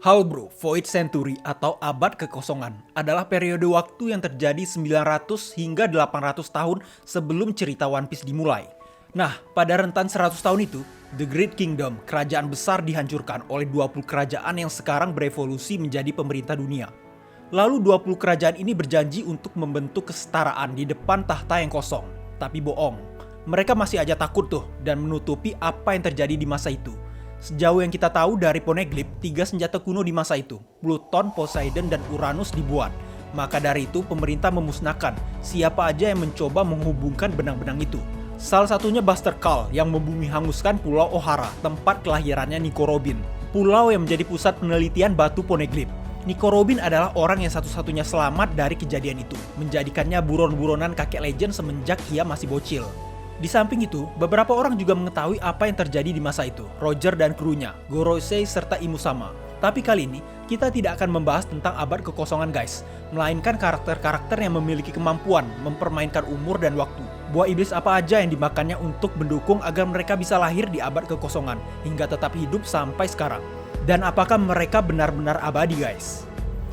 Halo bro, Void Century atau Abad Kekosongan adalah periode waktu yang terjadi 900 hingga 800 tahun sebelum cerita One Piece dimulai. Nah, pada rentan 100 tahun itu, The Great Kingdom, kerajaan besar dihancurkan oleh 20 kerajaan yang sekarang berevolusi menjadi pemerintah dunia. Lalu 20 kerajaan ini berjanji untuk membentuk kesetaraan di depan tahta yang kosong. Tapi bohong, mereka masih aja takut tuh dan menutupi apa yang terjadi di masa itu. Sejauh yang kita tahu dari Poneglyph, 3 senjata kuno di masa itu, Pluton, Poseidon, dan Uranus dibuat. Maka dari itu pemerintah memusnahkan siapa aja yang mencoba menghubungkan benang-benang itu. Salah satunya Buster Call yang membumi hanguskan Pulau Ohara, tempat kelahirannya Nico Robin. Pulau yang menjadi pusat penelitian batu Poneglyph. Nico Robin adalah orang yang satu-satunya selamat dari kejadian itu, menjadikannya buron-buronan kakek legend semenjak ia masih bocil. Di samping itu, beberapa orang juga mengetahui apa yang terjadi di masa itu, Roger dan krunya, Gorosei serta Imusama. Tapi kali ini, kita tidak akan membahas tentang abad kekosongan guys, melainkan karakter-karakter yang memiliki kemampuan mempermainkan umur dan waktu. Buah iblis apa aja yang dimakannya untuk mendukung agar mereka bisa lahir di abad kekosongan, hingga tetap hidup sampai sekarang. Dan apakah mereka benar-benar abadi guys?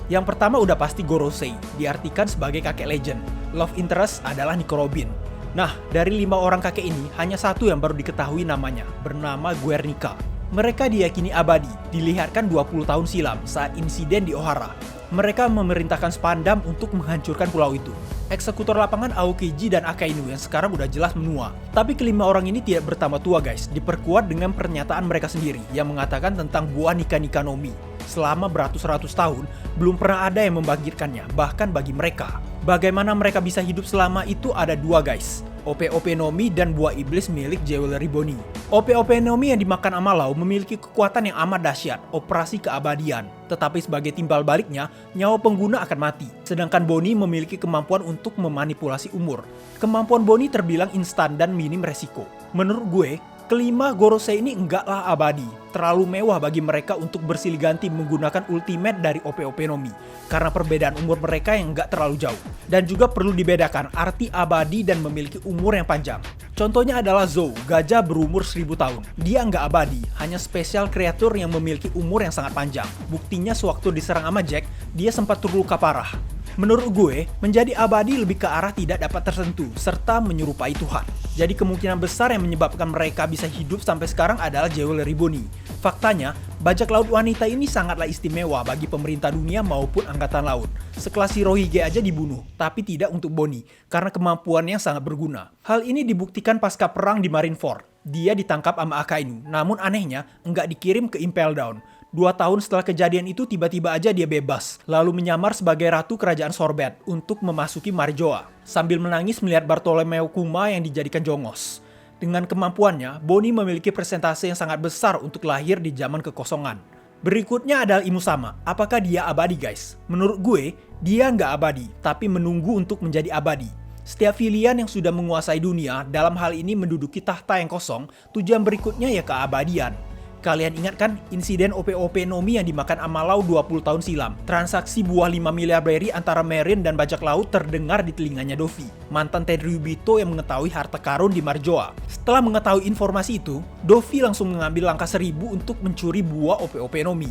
Yang pertama udah pasti Gorosei, diartikan sebagai kakek legend. Love interest adalah Nico Robin. Nah, dari 5 orang kakek ini, hanya satu yang baru diketahui namanya, bernama Guernica. Mereka diyakini abadi, dilihatkan 20 tahun silam saat insiden di Ohara. Mereka memerintahkan Spandam untuk menghancurkan pulau itu. Eksekutor lapangan Aokiji dan Akainu yang sekarang udah jelas menua. Tapi kelima orang ini tidak bertambah tua guys, diperkuat dengan pernyataan mereka sendiri yang mengatakan tentang buah Nika no Mi. Selama beratus-ratus tahun, belum pernah ada yang membangkitkannya, bahkan bagi mereka. Bagaimana mereka bisa hidup selama itu ada dua guys, Ope-Ope no Mi dan buah iblis milik Jewelry Bonnie. Ope-Ope no Mi yang dimakan Amalau memiliki kekuatan yang amat dahsyat, operasi keabadian. Tetapi sebagai timbal baliknya, nyawa pengguna akan mati. Sedangkan Bonnie memiliki kemampuan untuk memanipulasi umur. Kemampuan Bonnie terbilang instan dan minim resiko. Menurut gue, kelima Gorosei ini enggaklah abadi, terlalu mewah bagi mereka untuk bersilih ganti menggunakan ultimate dari Ope-Ope no Mi, karena perbedaan umur mereka yang enggak terlalu jauh. Dan juga perlu dibedakan arti abadi dan memiliki umur yang panjang. Contohnya adalah Zou, gajah berumur 1000 tahun. Dia enggak abadi, hanya spesial kreatur yang memiliki umur yang sangat panjang. Buktinya sewaktu diserang sama Jack, dia sempat terluka parah. Menurut gue, menjadi abadi lebih ke arah tidak dapat tersentuh, serta menyerupai Tuhan. Jadi kemungkinan besar yang menyebabkan mereka bisa hidup sampai sekarang adalah Jewelry Bonnie. Faktanya, bajak laut wanita ini sangatlah istimewa bagi pemerintah dunia maupun angkatan laut. Sekelas Shirohige aja dibunuh, tapi tidak untuk Bonnie, karena kemampuannya sangat berguna. Hal ini dibuktikan pasca perang di Marineford. Dia ditangkap sama Akainu, namun anehnya, nggak dikirim ke Impel Down. 2 tahun setelah kejadian itu tiba-tiba aja dia bebas, lalu menyamar sebagai ratu kerajaan Sorbet untuk memasuki Marjoa, sambil menangis melihat Bartolomeo Kuma yang dijadikan jongos. Dengan kemampuannya, Bonnie memiliki persentase yang sangat besar untuk lahir di zaman kekosongan. Berikutnya adalah Imusama. Apakah dia abadi guys? Menurut gue, dia nggak abadi, tapi menunggu untuk menjadi abadi. Setiap Filian yang sudah menguasai dunia, dalam hal ini menduduki tahta yang kosong, tujuan berikutnya ya keabadian. Kalian ingat kan insiden Ope-Ope no Mi yang dimakan Amalau 20 tahun silam? Transaksi buah 5 miliar berry antara Marine dan bajak laut terdengar di telinganya Doffy, mantan Tenryubito yang mengetahui harta karun di Marjoa. Setelah mengetahui informasi itu, Doffy langsung mengambil langkah 1000 untuk mencuri buah Ope-Ope no Mi.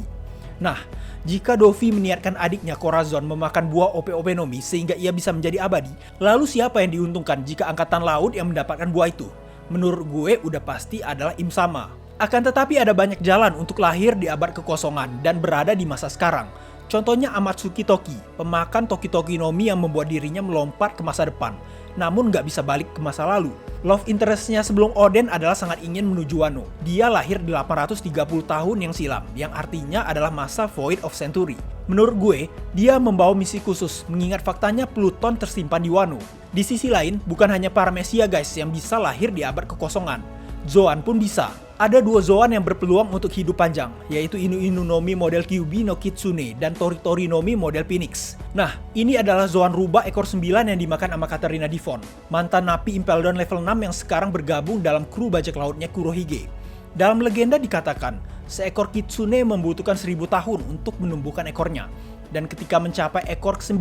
Nah, jika Doffy meniatkan adiknya Corazon memakan buah Ope-Ope no Mi sehingga ia bisa menjadi abadi, lalu siapa yang diuntungkan jika angkatan laut yang mendapatkan buah itu? Menurut gue udah pasti adalah Imusama. Akan tetapi ada banyak jalan untuk lahir di abad kekosongan dan berada di masa sekarang. Contohnya Amatsuki Toki, pemakan Toki-Toki no Mi yang membuat dirinya melompat ke masa depan, namun nggak bisa balik ke masa lalu. Love interest-nya sebelum Oden adalah sangat ingin menuju Wano. Dia lahir di 830 tahun yang silam, yang artinya adalah masa Void of Century. Menurut gue, dia membawa misi khusus, mengingat faktanya Pluton tersimpan di Wano. Di sisi lain, bukan hanya para Mesia guys yang bisa lahir di abad kekosongan. Zoan pun bisa. Ada 2 Zoan yang berpeluang untuk hidup panjang, yaitu Inu-Inu no Mi model Kyuubi no Kitsune dan Tori-Tori no Mi model Phoenix. Nah, ini adalah Zoan rubah ekor 9 yang dimakan sama Katarina Devon, mantan napi Impel Down level 6 yang sekarang bergabung dalam kru bajak lautnya Kurohige. Dalam legenda dikatakan, seekor Kitsune membutuhkan 1000 tahun untuk menumbuhkan ekornya, dan ketika mencapai ekor ke-9,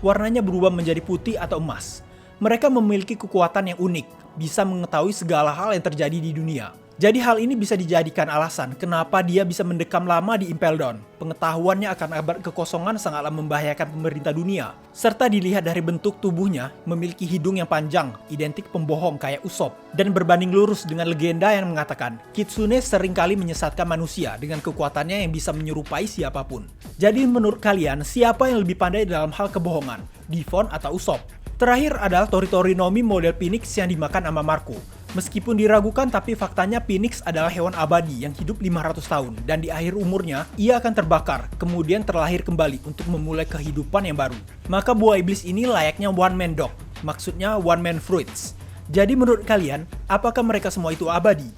warnanya berubah menjadi putih atau emas. Mereka memiliki kekuatan yang unik, bisa mengetahui segala hal yang terjadi di dunia. Jadi hal ini bisa dijadikan alasan kenapa dia bisa mendekam lama di Impel Down. Pengetahuannya akan abad kekosongan sangatlah membahayakan pemerintah dunia. Serta dilihat dari bentuk tubuhnya, memiliki hidung yang panjang, identik pembohong kayak Usopp. Dan berbanding lurus dengan legenda yang mengatakan, Kitsune seringkali menyesatkan manusia dengan kekuatannya yang bisa menyerupai siapapun. Jadi menurut kalian, siapa yang lebih pandai dalam hal kebohongan? Devon atau Usopp? Terakhir adalah Tori Nomi model Phoenix yang dimakan sama Marco. Meskipun diragukan, tapi faktanya Phoenix adalah hewan abadi yang hidup 500 tahun dan di akhir umurnya ia akan terbakar, kemudian terlahir kembali untuk memulai kehidupan yang baru. Maka buah iblis ini layaknya one man dog, maksudnya one man fruits. Jadi menurut kalian, apakah mereka semua itu abadi?